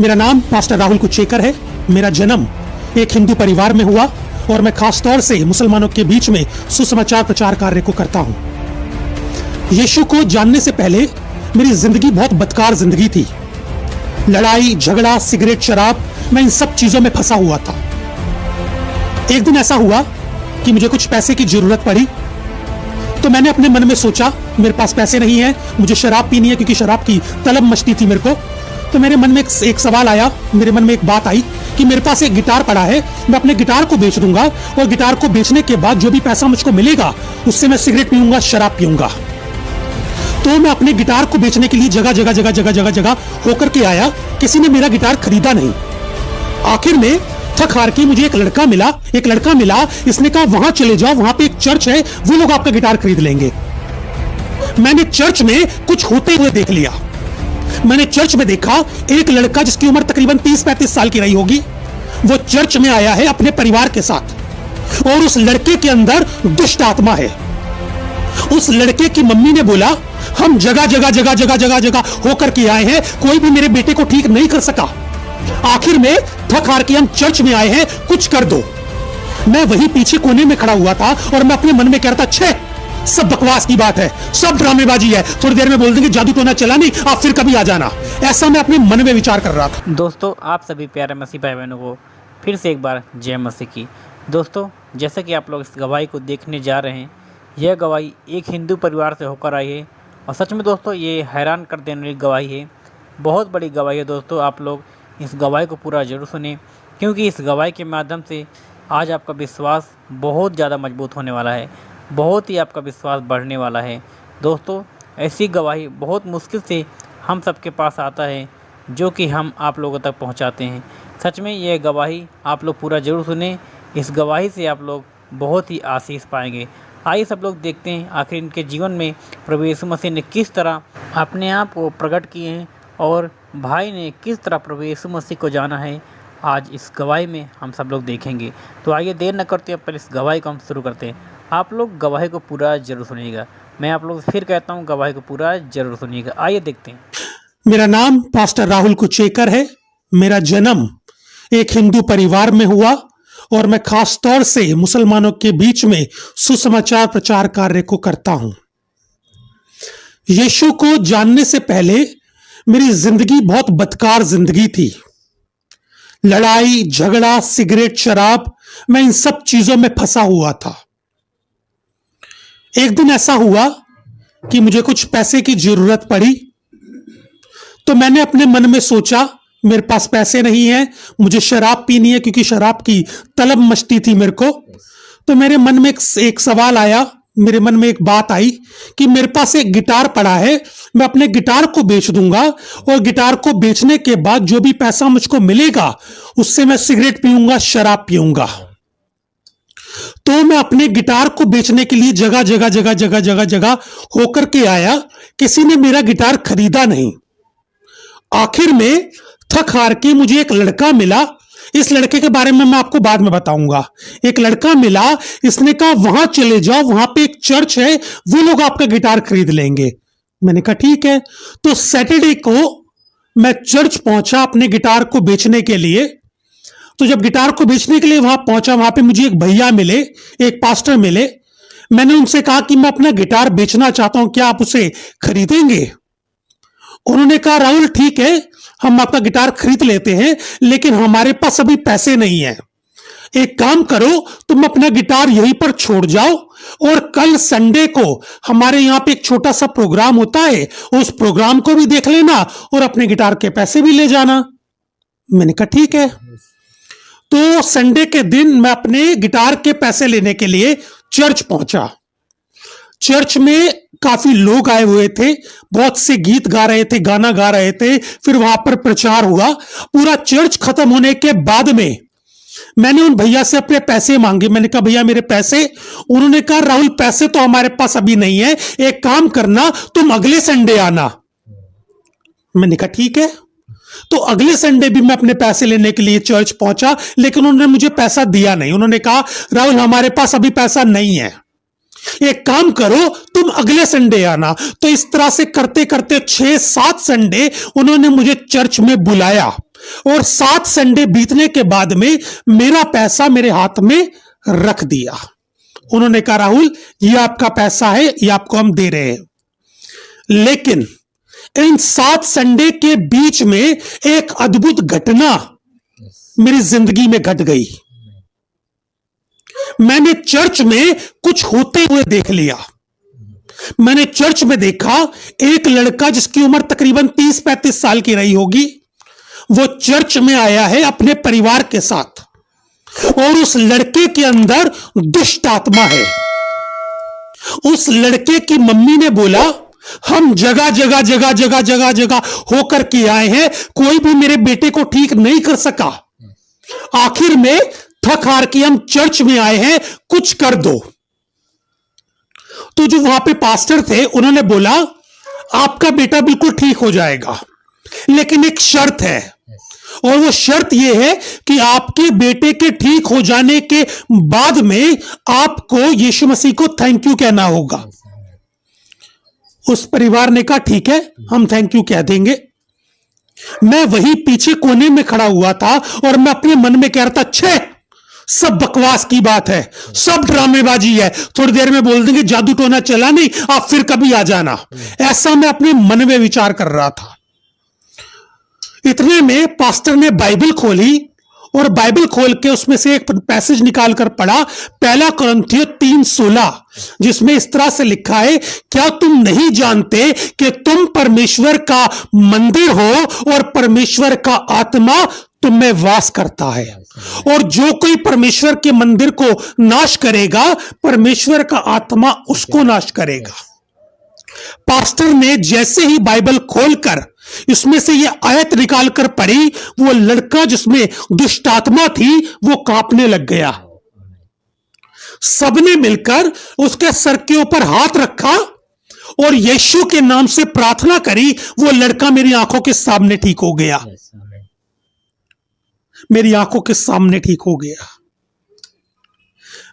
मेरा नाम पास्टर राहुल कुचेकर है। मेरा जन्म एक हिंदू परिवार में हुआ और मैं खास तौर से मुसलमानों के बीच में सुसमाचार प्रचार कार्य को करता हूं। यीशु को जानने से पहले मेरी जिंदगी बहुत बदकार जिंदगी थी। लड़ाई, झगड़ा, सिगरेट, शराब, मैं इन सब चीजों में फंसा हुआ था। एक दिन ऐसा हुआ कि मुझे कुछ पैसे की जरूरत पड़ी, तो मैंने अपने मन में सोचा मेरे पास पैसे नहीं है, मुझे शराब पीनी है क्योंकि शराब की तलब मचती थी मेरे को। तो मेरे मन में एक सवाल आया, मेरे मन में एक बात आई कि मेरे पास एक गिटार पड़ा है, मैं अपने गिटार को बेच दूंगा और गिटार को बेचने के बाद जो भी पैसा मुझको मिलेगा उससे मैं सिगरेट पीऊंगा, शराब पीऊंगा। तो मैं अपने गिटार को बेचने के लिए जगह होकर के आया। किसी ने मेरा गिटार खरीदा नहीं। आखिर में थक हार के मुझे एक लड़का मिला। इसने कहा वहां चले जाओ, वहां पे एक चर्च है, वो लोग आपका गिटार खरीद लेंगे। मैंने चर्च में कुछ होते हुए देख लिया। मैंने चर्च में देखा एक लड़का जिसकी उम्र तकरीबन 30-35 साल की रही होगी, वो चर्च में आया है अपने परिवार के साथ और उस लड़के के अंदर दुष्ट आत्मा है। उस लड़के की मम्मी ने बोला हम जगह होकर के आए हैं, कोई भी मेरे बेटे को ठीक नहीं कर सका। आखिर में थक हार के हम चर्च में आए हैं, कुछ कर दो। मैं वही पीछे कोने में खड़ा हुआ था और मैं अपने मन में कह रहा था, छे सब बकवास की बात है, सब ड्रामेबाजी है, थोड़ी देर में बोल देंगे जादू टोना चला नहीं, आप फिर कभी आ जाना। ऐसा मैं अपने मन में विचार कर रहा था। दोस्तों, आप सभी प्यारे मसीह भाई बहनों को फिर से एक बार जय मसीह की। दोस्तों, जैसा कि आप लोग इस गवाही को देखने जा रहे हैं, यह गवाही एक हिंदू परिवार से होकर आई है और सच में दोस्तों ये हैरान कर देने वाली गवाही है, बहुत बड़ी गवाही है। दोस्तों, आप लोग इस गवाही को पूरा जरूर सुनें, क्योंकि इस गवाही के माध्यम से आज आपका विश्वास बहुत ज़्यादा मजबूत होने वाला है, बहुत ही आपका विश्वास बढ़ने वाला है। दोस्तों, ऐसी गवाही बहुत मुश्किल से हम सबके पास आता है जो कि हम आप लोगों तक पहुंचाते हैं। सच में यह गवाही आप लोग पूरा जरूर सुनें, इस गवाही से आप लोग बहुत ही आशीष पाएंगे। आइए सब लोग देखते हैं आखिर इनके जीवन में प्रभु यीशु मसीह ने किस तरह अपने आप को प्रकट किए हैं और भाई ने किस तरह प्रभु यीशु मसीह को जाना है। आज इस गवाही में हम सब लोग देखेंगे। तो आइए देर न करते हैं, पहले इस गवाही को हम शुरू करते हैं। आप लोग गवाही को पूरा जरूर सुनिएगा। मैं आप लोग फिर कहता हूँ, गवाही को पूरा जरूर सुनिएगा। आइए देखते हैं। मेरा नाम पास्टर राहुल कुचेकर है। मेरा जन्म एक हिंदू परिवार में हुआ और मैं खास तौर से मुसलमानों के बीच में सुसमाचार प्रचार कार्य को करता हूं। यीशु को जानने से पहले मेरी जिंदगी बहुत बदकार जिंदगी थी। लड़ाई, झगड़ा, सिगरेट, शराब, मैं इन सब चीजों में फंसा हुआ था। एक दिन ऐसा हुआ कि मुझे कुछ पैसे की जरूरत पड़ी, तो मैंने अपने मन में सोचा मेरे पास पैसे नहीं है, मुझे शराब पीनी है क्योंकि शराब की तलब मचती थी मेरे को। तो मेरे मन में एक सवाल आया, मेरे मन में एक बात आई कि मेरे पास एक गिटार पड़ा है, मैं अपने गिटार को बेच दूंगा और गिटार को बेचने के बाद जो भी पैसा मुझको मिलेगा उससे मैं सिगरेट पीऊंगा, शराब पीऊंगा। तो मैं अपने गिटार को बेचने के लिए जगह होकर के आया। किसी ने मेरा गिटार खरीदा नहीं। आखिर में थक हार के मुझे एक लड़का मिला। इस लड़के के बारे में मैं आपको बाद में बताऊंगा। एक लड़का मिला, इसने कहा वहां चले जाओ, वहां पे एक चर्च है, वो लोग आपका गिटार खरीद लेंगे। मैंने कहा ठीक है। तो सैटरडे को मैं चर्च पहुंचा अपने गिटार को बेचने के लिए। तो जब गिटार को बेचने के लिए वहां पहुंचा, वहां पे मुझे एक भैया मिले, एक पास्टर मिले। मैंने उनसे कहा कि मैं अपना गिटार बेचना चाहता हूं, क्या आप उसे खरीदेंगे? उन्होंने कहा राहुल ठीक है, हम आपका गिटार खरीद लेते हैं, लेकिन हमारे पास अभी पैसे नहीं है। एक काम करो, तुम अपना गिटार यहीं पर छोड़ जाओ और कल संडे को हमारे यहाँ पे एक छोटा सा प्रोग्राम होता है, उस प्रोग्राम को भी देख लेना और अपने गिटार के पैसे भी ले जाना। मैंने कहा ठीक है। तो संडे के दिन मैं अपने गिटार के पैसे लेने के लिए चर्च पहुंचा। चर्च में काफी लोग आए हुए थे, बहुत से गीत गा रहे थे, गाना गा रहे थे। फिर वहां पर प्रचार हुआ। पूरा चर्च खत्म होने के बाद में मैंने उन भैया से अपने पैसे मांगे। मैंने कहा भैया मेरे पैसे। उन्होंने कहा राहुल पैसे तो हमारे पास अभी नहीं है, एक काम करना तुम अगले संडे आना। मैंने कहा ठीक है। तो अगले संडे भी मैं अपने पैसे लेने के लिए चर्च पहुंचा, लेकिन उन्होंने मुझे पैसा दिया नहीं। उन्होंने कहा राहुल हमारे पास अभी पैसा नहीं है, एक काम करो तुम अगले संडे आना। तो इस तरह से करते करते 6-7 संडे उन्होंने मुझे चर्च में बुलाया। और 7 संडे बीतने के बाद में मेरा पैसा मेरे हाथ में रख दिया। उन्होंने कहा राहुल ये आपका पैसा है, ये आपको हम दे रहे हैं। लेकिन इन 7 संडे के बीच में एक अद्भुत घटना मेरी जिंदगी में घट गई। मैंने चर्च में कुछ होते हुए देख लिया। मैंने चर्च में देखा एक लड़का जिसकी उम्र तकरीबन 30-35 साल की रही होगी, वो चर्च में आया है अपने परिवार के साथ, और उस लड़के के अंदर दुष्ट आत्मा है। उस लड़के की मम्मी ने बोला हम जगह जगह जगह जगह जगह जगह होकर के आए हैं, कोई भी मेरे बेटे को ठीक नहीं कर सका। आखिर में थक हार के हम चर्च में आए हैं, कुछ कर दो। तो जो वहां पे पास्टर थे उन्होंने बोला आपका बेटा बिल्कुल ठीक हो जाएगा, लेकिन एक शर्त है, और वो शर्त यह है कि आपके बेटे के ठीक हो जाने के बाद में आपको यीशु मसीह को थैंक यू कहना होगा। उस परिवार ने कहा ठीक है, हम थैंक यू कह देंगे। मैं वही पीछे कोने में खड़ा हुआ था और मैं अपने मन में कह रहा था छे सब बकवास की बात है, सब ड्रामेबाजी है, थोड़ी देर में बोल देंगे जादू टोना चला नहीं, आप फिर कभी आ जाना। ऐसा मैं अपने मन में विचार कर रहा था। इतने में पास्टर ने बाइबल खोली और बाइबल खोल के उसमें से एक पैसेज निकाल कर पढ़ा, 1 कुरिन्थियों 3:16, जिसमें इस तरह से लिखा है क्या तुम नहीं जानते कि तुम परमेश्वर का मंदिर हो और परमेश्वर का आत्मा तुम में वास करता है, और जो कोई परमेश्वर के मंदिर को नाश करेगा परमेश्वर का आत्मा उसको नाश करेगा। पास्टर ने जैसे ही बाइबल खोलकर इसमें से ये आयत निकाल कर पढ़ी, वो लड़का जिसमें दुष्ट आत्मा थी वो कांपने लग गया। सबने मिलकर उसके सर के ऊपर हाथ रखा और यीशु के नाम से प्रार्थना करी। वो लड़का मेरी आंखों के सामने ठीक हो गया। मेरी आंखों के सामने ठीक हो गया।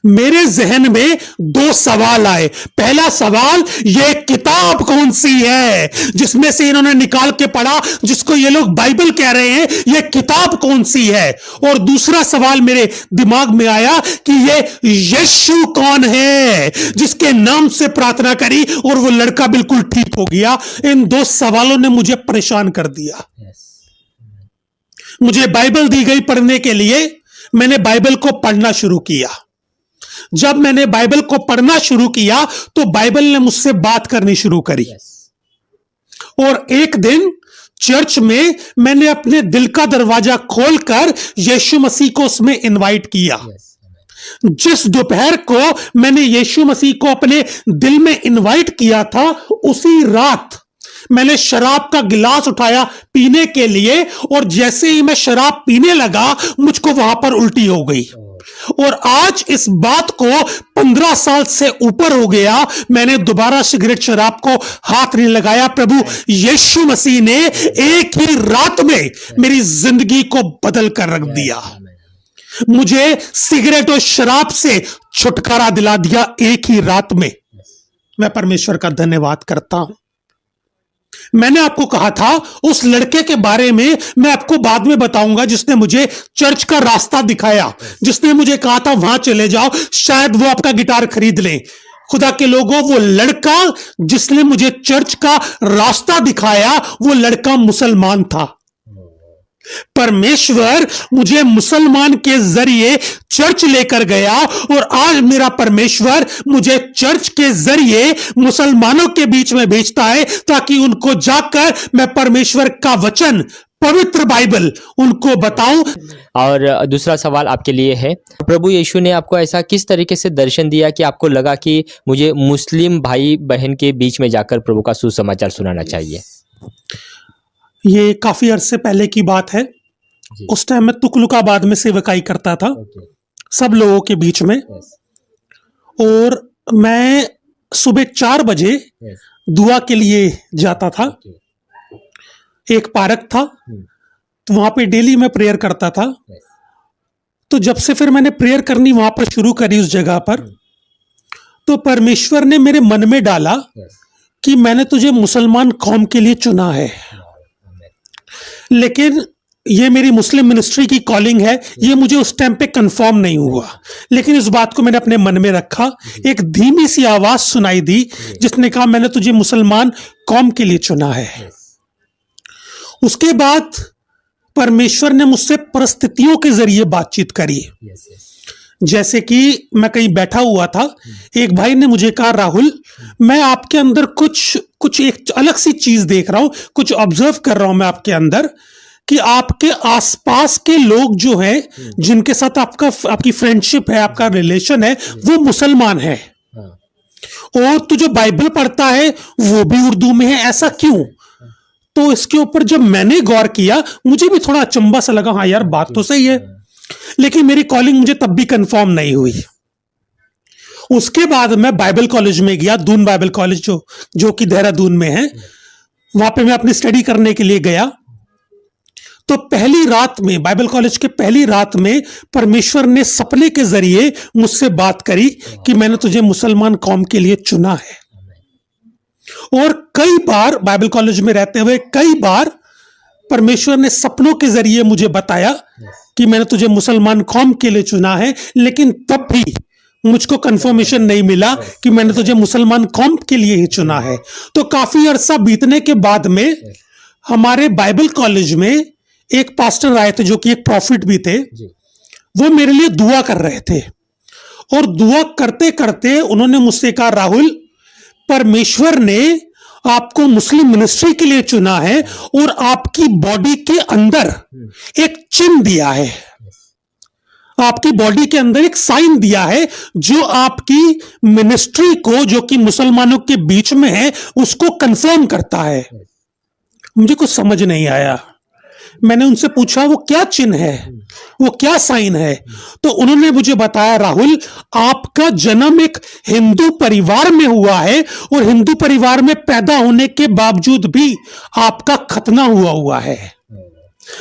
मेरे जहन में 2 सवाल आए। पहला सवाल, ये किताब कौन सी है जिसमें से इन्होंने निकाल के पढ़ा, जिसको ये लोग बाइबल कह रहे हैं, ये किताब कौन सी है? और दूसरा सवाल मेरे दिमाग में आया कि ये यीशु कौन है जिसके नाम से प्रार्थना करी और वो लड़का बिल्कुल ठीक हो गया। इन 2 सवालों ने मुझे परेशान कर दिया। मुझे बाइबल दी गई पढ़ने के लिए, मैंने बाइबल को पढ़ना शुरू किया। जब मैंने बाइबल को पढ़ना शुरू किया तो बाइबल ने मुझसे बात करनी शुरू करी। और एक दिन चर्च में मैंने अपने दिल का दरवाजा खोलकर यीशु मसीह को उसमें इनवाइट किया। जिस दोपहर को मैंने यीशु मसीह को अपने दिल में इनवाइट किया था, उसी रात मैंने शराब का गिलास उठाया पीने के लिए, और जैसे ही मैं शराब पीने लगा मुझको वहां पर उल्टी हो गई। और आज इस बात को 15 साल से ऊपर हो गया, मैंने दोबारा सिगरेट शराब को हाथ नहीं लगाया। प्रभु यीशु मसीह ने एक ही रात में मेरी जिंदगी को बदल कर रख दिया। मुझे सिगरेट और शराब से छुटकारा दिला दिया एक ही रात में। मैं परमेश्वर का धन्यवाद करता हूं। मैंने आपको कहा था उस लड़के के बारे में मैं आपको बाद में बताऊंगा, जिसने मुझे चर्च का रास्ता दिखाया, जिसने मुझे कहा था वहां चले जाओ, शायद वो आपका गिटार खरीद ले। खुदा के लोगों, वो लड़का जिसने मुझे चर्च का रास्ता दिखाया, वो लड़का मुसलमान था। परमेश्वर मुझे मुसलमान के जरिए चर्च लेकर गया, और आज मेरा परमेश्वर मुझे चर्च के जरिए मुसलमानों के बीच में भेजता है, ताकि उनको जाकर मैं परमेश्वर का वचन, पवित्र बाइबल उनको बताऊं। और दूसरा सवाल आपके लिए है, प्रभु यीशु ने आपको ऐसा किस तरीके से दर्शन दिया कि आपको लगा कि मुझे मुस्लिम भाई बहन के बीच में जाकर प्रभु का सुसमाचार सुनाना चाहिए? ये काफी अरसे पहले की बात है। उस टाइम मैं तुकलुकाबाद में सेवकाई करता था, सब लोगों के बीच में। और मैं सुबह 4 बजे दुआ के लिए जाता था। एक पार्क था, तो वहां पे डेली मैं प्रेयर करता था। तो जब से फिर मैंने प्रेयर करनी वहां पर शुरू करी उस जगह पर, तो परमेश्वर ने मेरे मन में डाला कि मैंने तुझे मुसलमान कौम के लिए चुना है। लेकिन ये मेरी मुस्लिम मिनिस्ट्री की कॉलिंग है, ये मुझे उस टाइम पे कंफर्म नहीं हुआ, लेकिन इस बात को मैंने अपने मन में रखा। एक धीमी सी आवाज सुनाई दी जिसने कहा मैंने तुझे मुसलमान कौम के लिए चुना है। उसके बाद परमेश्वर ने मुझसे परिस्थितियों के जरिए बातचीत करी। जैसे कि मैं कहीं बैठा हुआ था, एक भाई ने मुझे कहा राहुल मैं आपके अंदर कुछ एक अलग सी चीज देख रहा हूं, कुछ ऑब्जर्व कर रहा हूं मैं आपके अंदर कि आपके आसपास के लोग जो हैं जिनके साथ आपकी फ्रेंडशिप है, आपका रिलेशन है, वो मुसलमान है और तू जो बाइबल पढ़ता है वो भी उर्दू में है, ऐसा क्यों? तो इसके ऊपर जब मैंने गौर किया मुझे भी थोड़ा अचंभा सा लगा, हाँ यार बात तो सही है, लेकिन मेरी कॉलिंग मुझे तब भी कंफर्म नहीं हुई। उसके बाद मैं बाइबल कॉलेज में गया, दून बाइबल कॉलेज जो कि देहरादून में है, वहां पे मैं अपनी स्टडी करने के लिए गया। तो पहली रात में, बाइबल कॉलेज के पहली रात में परमेश्वर ने सपने के जरिए मुझसे बात करी कि मैंने तुझे मुसलमान कौम के लिए चुना है। और कई बार बाइबल कॉलेज में रहते हुए कई बार परमेश्वर ने सपनों के जरिए मुझे बताया कि मैंने तुझे मुसलमान कौम के लिए चुना है, लेकिन तब भी मुझको कंफर्मेशन नहीं मिला कि मैंने तुझे मुसलमान कौम के लिए ही चुना है। तो काफी अरसा बीतने के बाद में हमारे बाइबल कॉलेज में एक पास्टर आए थे जो कि एक प्रॉफिट भी थे। वो मेरे लिए दुआ कर रहे थे और दुआ करते करते उन्होंने मुझसे कहा राहुल परमेश्वर ने आपको मुस्लिम मिनिस्ट्री के लिए चुना है और आपकी बॉडी के अंदर एक चिन्ह दिया है, आपकी बॉडी के अंदर एक साइन दिया है जो आपकी मिनिस्ट्री को, जो कि मुसलमानों के बीच में है, उसको कंफर्म करता है। मुझे कुछ समझ नहीं आया। मैंने उनसे पूछा वो क्या चिन्ह है, वो क्या साइन है? तो उन्होंने मुझे बताया राहुल आपका जन्म एक हिंदू परिवार में हुआ है और हिंदू परिवार में पैदा होने के बावजूद भी आपका खतना हुआ है,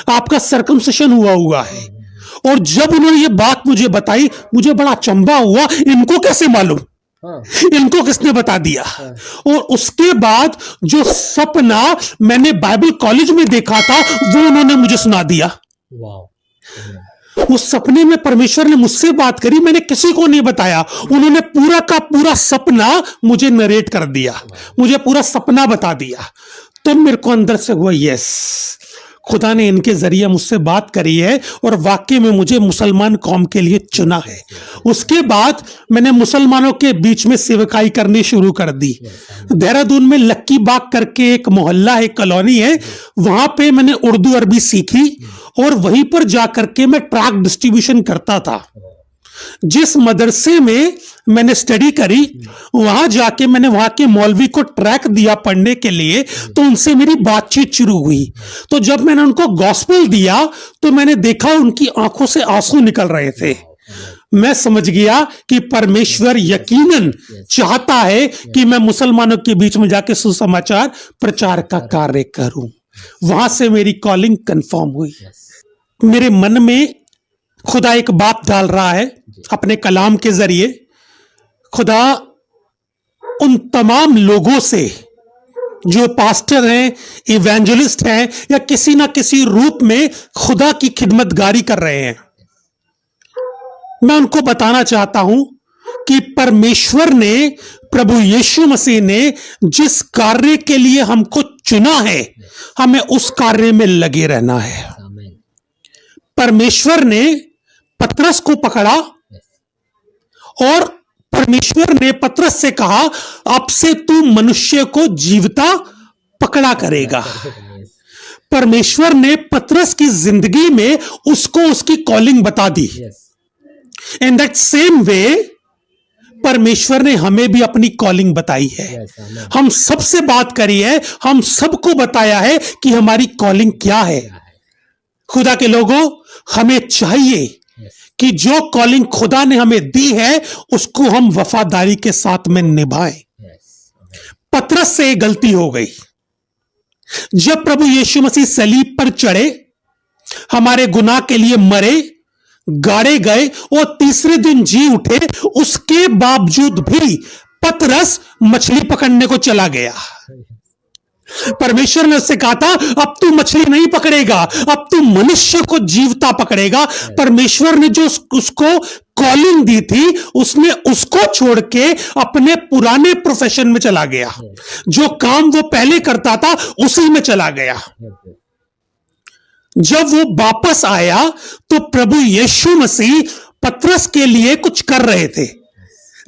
आपका सर्कमसिशन हुआ है। और जब उन्होंने ये बात मुझे बताई मुझे बड़ा अचंभा हुआ, इनको कैसे मालूम, इनको किसने बता दिया? और उसके बाद जो सपना मैंने बाइबल कॉलेज में देखा था वो उन्होंने मुझे सुना दिया। उस सपने में परमेश्वर ने मुझसे बात करी, मैंने किसी को नहीं बताया। उन्होंने पूरा का पूरा सपना मुझे नरेट कर दिया, मुझे पूरा सपना बता दिया। तो मेरे को अंदर से हुआ यस, खुदा ने इनके जरिए मुझसे बात करी है और वाकई में मुझे मुसलमान कौम के लिए चुना है। उसके बाद मैंने मुसलमानों के बीच में सेवकाई करनी शुरू कर दी। देहरादून में लक्की बाग करके एक मोहल्ला है, कॉलोनी है, वहां पे मैंने उर्दू अरबी सीखी और वहीं पर जाकर के मैं ट्रैक डिस्ट्रीब्यूशन करता था। जिस मदरसे में मैंने स्टडी करी वहां जाके मैंने वहां के मौलवी को ट्रैक दिया पढ़ने के लिए, तो उनसे मेरी बातचीत शुरू हुई। तो जब मैंने उनको गॉस्पेल दिया तो मैंने देखा उनकी आंखों से आंसू निकल रहे थे। मैं समझ गया कि परमेश्वर यकीनन चाहता है कि मैं मुसलमानों के बीच में जाके सुसमाचार प्रचार का कार्य करूं। वहां से मेरी कॉलिंग कंफर्म हुई। मेरे मन में खुदा एक बात डाल रहा है अपने कलाम के जरिए। खुदा उन तमाम लोगों से जो पास्टर हैं, इवेंजलिस्ट हैं या किसी ना किसी रूप में खुदा की खिदमतगारी कर रहे हैं, मैं उनको बताना चाहता हूं कि परमेश्वर ने, प्रभु यीशु मसीह ने जिस कार्य के लिए हमको चुना है हमें उस कार्य में लगे रहना है। परमेश्वर ने पतरस को पकड़ा और परमेश्वर ने पतरस से कहा अब से तू मनुष्य को जीवता पकड़ा करेगा। परमेश्वर ने पतरस की जिंदगी में उसको उसकी कॉलिंग बता दी। इन दैट सेम वे परमेश्वर ने हमें भी अपनी कॉलिंग बताई है। हम सबसे बात करी है, हम सबको बताया है कि हमारी कॉलिंग क्या है। खुदा के लोगों, हमें चाहिए कि जो कॉलिंग खुदा ने हमें दी है उसको हम वफादारी के साथ में निभाएं। पतरस से एक गलती हो गई। जब प्रभु यीशु मसीह सलीब पर चढ़े, हमारे गुनाह के लिए मरे, गाड़े गए और तीसरे दिन जी उठे, उसके बावजूद भी पतरस मछली पकड़ने को चला गया। परमेश्वर ने उससे कहा था अब तू मछली नहीं पकड़ेगा, अब तू मनुष्य को जीवता पकड़ेगा। परमेश्वर ने जो उसको कॉलिंग दी थी, उसने उसको छोड़ के अपने पुराने प्रोफेशन में चला गया। जो काम वो पहले करता था उसी में चला गया। जब वो वापस आया तो प्रभु यीशु मसीह पतरस के लिए कुछ कर रहे थे।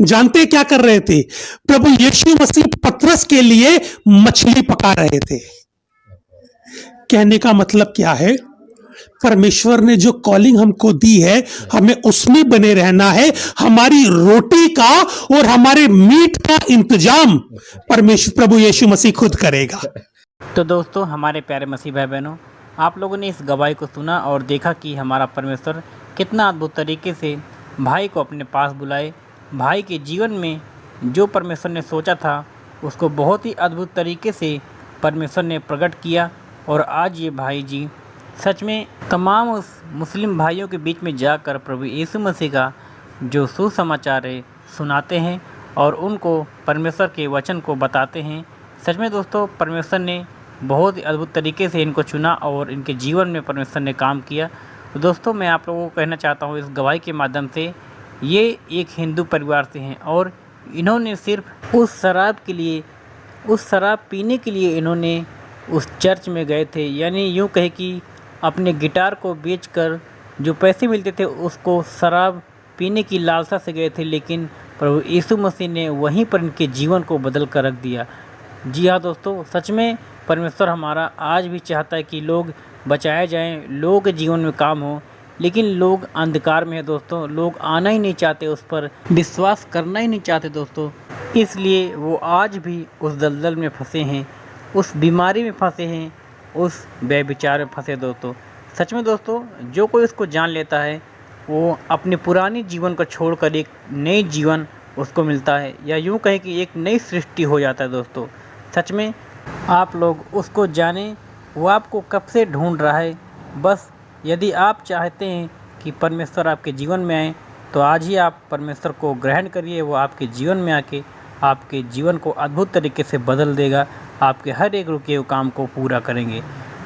जानते क्या कर रहे थे? प्रभु यीशु मसीह पतरस के लिए मछली पका रहे थे। कहने का मतलब क्या है? परमेश्वर ने जो कॉलिंग हमको दी है, हमें उसमें बने रहना है। हमारी रोटी का और हमारे मीट का इंतजाम परमेश्वर प्रभु यीशु मसीह खुद करेगा। तो दोस्तों, हमारे प्यारे मसीह भाई बहनों, आप लोगों ने इस गवाही को सुना और देखा कि हमारा परमेश्वर कितना अद्भुत तरीके से भाई को अपने पास बुलाए। भाई के जीवन में जो परमेश्वर ने सोचा था उसको बहुत ही अद्भुत तरीके से परमेश्वर ने प्रकट किया। और आज ये भाई जी सच में तमाम उस मुस्लिम भाइयों के बीच में जाकर प्रभु यीशु मसीह का जो सुसमाचार है सुनाते हैं और उनको परमेश्वर के वचन को बताते हैं। सच में दोस्तों, परमेश्वर ने बहुत ही अद्भुत तरीके से इनको चुना और इनके जीवन में परमेश्वर ने काम किया। तो दोस्तों, मैं आप लोगों को कहना चाहता हूँ इस गवाही के माध्यम से, ये एक हिंदू परिवार से हैं और इन्होंने सिर्फ उस शराब पीने के लिए इन्होंने उस चर्च में गए थे। यानी यूँ कहे कि अपने गिटार को बेचकर जो पैसे मिलते थे उसको शराब पीने की लालसा से गए थे, लेकिन प्रभु यीशु मसीह ने वहीं पर इनके जीवन को बदल कर रख दिया। जी हाँ दोस्तों, सच में परमेश्वर हमारा आज भी चाहता है कि लोग बचाए जाएं, लोगों के जीवन में काम हो, लेकिन लोग अंधकार में है दोस्तों। लोग आना ही नहीं चाहते, उस पर विश्वास करना ही नहीं चाहते दोस्तों। इसलिए वो आज भी उस दलदल में फंसे हैं, उस बीमारी में फंसे हैं, उस व्यभिचार में फंसे दोस्तों। सच में दोस्तों, जो कोई उसको जान लेता है वो अपने पुराने जीवन को छोड़कर एक नई जीवन उसको मिलता है, या यूँ कहें कि एक नई सृष्टि हो जाता है दोस्तों। सच में आप लोग उसको जानें, वो आपको कब से ढूंढ रहा है। बस यदि आप चाहते हैं कि परमेश्वर आपके जीवन में आए तो आज ही आप परमेश्वर को ग्रहण करिए। वो आपके जीवन में आके आपके जीवन को अद्भुत तरीके से बदल देगा, आपके हर एक रुके हुए काम को पूरा करेंगे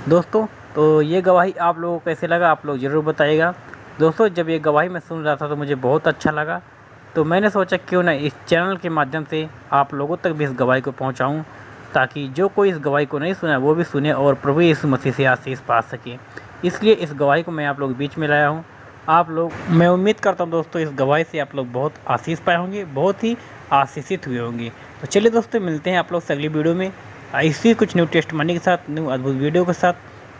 दोस्तों। तो ये गवाही आप लोगों को कैसे लगा आप लोग ज़रूर बताइएगा दोस्तों। जब ये गवाही मैं सुन रहा था तो मुझे बहुत अच्छा लगा, तो मैंने सोचा क्यों ना इस चैनल के माध्यम से आप लोगों तक भी इस गवाही को पहुंचाऊं, ताकि जो कोई इस गवाही को नहीं सुना वो भी सुने और प्रभु यीशु मसीह से आशीष पा सके। इसलिए इस गवाही को मैं आप लोग के बीच में लाया हूं। आप लोग, मैं उम्मीद करता हूं दोस्तों, इस गवाही से आप लोग बहुत आशीष पाए होंगे, बहुत ही आशीषित हुए होंगे। तो चलिए दोस्तों, मिलते हैं आप लोग से अगली वीडियो में ऐसी कुछ न्यू टेस्टमनी के साथ, न्यू अद्भुत वीडियो के साथ।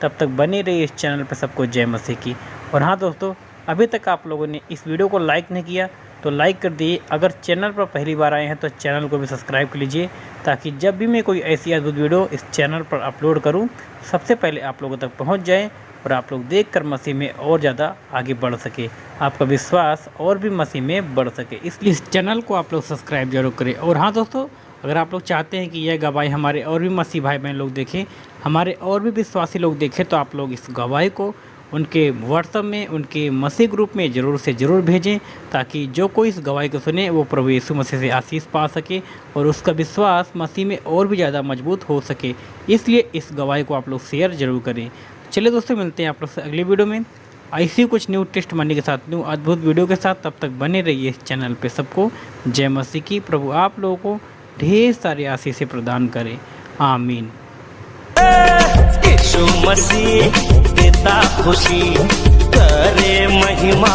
तब तक बने रहिए इस चैनल पर। सबको जय मसीह की। और हाँ दोस्तों, अभी तक आप लोगों ने इस वीडियो को लाइक नहीं किया तो लाइक कर दिए। अगर चैनल पर पहली बार आए हैं तो चैनल को भी सब्सक्राइब कर लीजिए, ताकि जब भी मैं कोई ऐसी अद्भुत वीडियो इस चैनल पर अपलोड करूं सबसे पहले आप लोगों तक पहुंच जाए और आप लोग देखकर मसीह में और ज़्यादा आगे बढ़ सके, आपका विश्वास और भी मसीह में बढ़ सके। इसलिए इस चैनल को आप लोग सब्सक्राइब जरूर करें। और हाँ दोस्तों, अगर आप लोग चाहते हैं कि यह गवाही हमारे और भी मसीह भाई बहन लोग देखें, हमारे और भी विश्वासी लोग देखें, तो आप लोग इस गवाही को उनके व्हाट्सएप में, उनके मसीह ग्रुप में ज़रूर से ज़रूर भेजें, ताकि जो कोई इस गवाही को सुने वो प्रभु यीशु मसीह से आशीष पा सके और उसका विश्वास मसीह में और भी ज़्यादा मजबूत हो सके। इसलिए इस गवाही को आप लोग शेयर ज़रूर करें। चलिए दोस्तों, मिलते हैं आप लोग से अगली वीडियो में ऐसी कुछ न्यू टेस्टमनी के साथ, न्यू अद्भुत वीडियो के साथ। तब तक बने रहिए इस चैनल पे। सबको जय मसीह की। प्रभु आप लोगों को ढेर सारी आशीष प्रदान करें। आमीन। यीशु मसीह देता खुशी, करे महिमा।